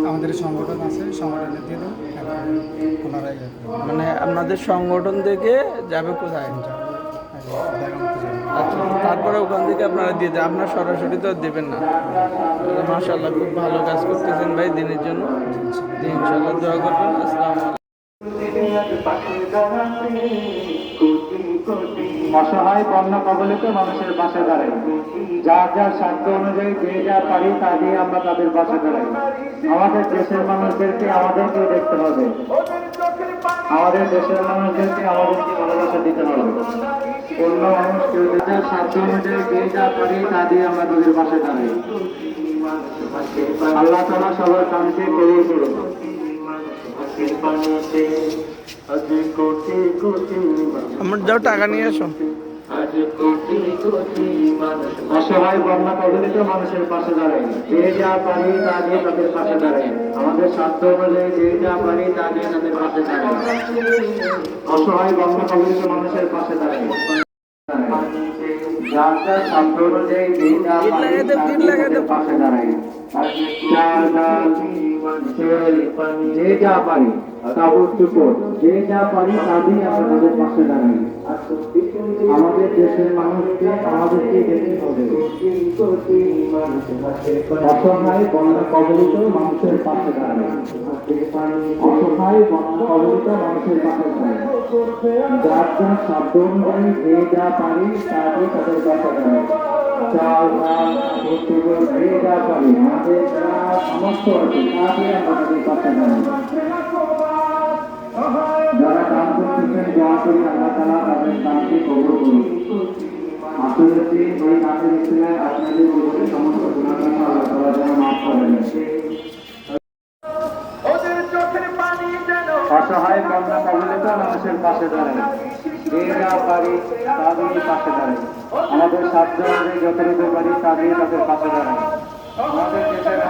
আমাদের সংগঠন আছে, সংগঠনে দিয়ে দেবো, তারপরে ওনারাই মানে আপনাদের সংগঠন থেকে যাবে কোথায়? দেখামতো যাবে। আচ্ছা, তারপরে ওখান থেকে আপনারা দিয়ে দেন, আপনার সরাসরি তো আর দেবেন না। মাশাআল্লাহ, খুব ভালো কাজ করতেছেন ভাই দিনের জন্য। ইনশাআল্লাহ দোয়া করবেন। আসসালামু আলাইকুম। অসহায় বন্যা কবলিত মানুষের পাশে দাঁড়াই, যার যার সাধ্য অনুযায়ী যে যা পারি তা দিয়ে আমরা তাদের পাশে দাঁড়াই। আমাদের দেশের মানুষদেরকে আমাদেরকে দেখতে হবে, আমাদের দেশের মানুষদেরকে আমাদেরকে ভালোবাসা দিতে হবে। অন্য মানুষ কেউ যার সাধ্য অনুযায়ী যে যা পারি তা দিয়ে আমরা তাদের পাশে দাঁড়াই। আল্লাহ তাআলা সবার কামকে কবুল করুন। আমার যাও টাকা নিয়ে আসো। অসহায় বন্যা কবলিত মানুষের পাশে দাঁড়াই, যে যা পারি তা দিয়ে তাদের পাশে দাঁড়াই। আমাদের সাধ্য অনুযায়ী যে যা পারি তা দিয়ে তাদের পাশে দাঁড়াই। অসহায় বন্যা কবলিত মানুষের পাশে দাঁড়াই, যার যার সাধ্য অনুযায়ী যে যা পারি তা দিয়ে তাদের পাশে দাঁড়াই। যে যা পারি কাপড় চোপড় যে যা পারি তা দিয়ে আমরা তাদের পাশে দাঁড়াই। আমাদের দেশের মানুষকে আমাদেরকে দেখতে হবে, অসহায় বন্যা কবলিত মানুষের পাশে দাঁড়াই। অসহায় বন্যা কবলিত মানুষের পাশে দাঁড়াই, যার যার সাধ্য অনুযায়ী যে যা পারি তা দিয়ে তাদের পাশে দাঁড়াই। চাল ডাল কাপড় চোপড় যে যা পারি আমাদের যা সামর্থ্য আছে তা দিয়ে আমরা তাদের পাশে দাঁড়াই। যারা দান করতেছেন দোয়া করি আল্লাহ তাআলা তাদের দানকে কবুল করুন। আসলে এই দানের ইসলামে আপনাদের জীবনের সমস্ত গুনাহ আল্লাহ তাআলা যেন মাফ করে দেন। অসহায় বন্যা কবলিত মানুষের পাশে দাঁড়াই, যে যা পারি তা দিয়ে পাশে দাঁড়াই। আমাদের সাধ্য অনুযায়ী যতটুকু পারি তা দিয়ে তাদের পাশে দাঁড়াই। আমাদের দেশের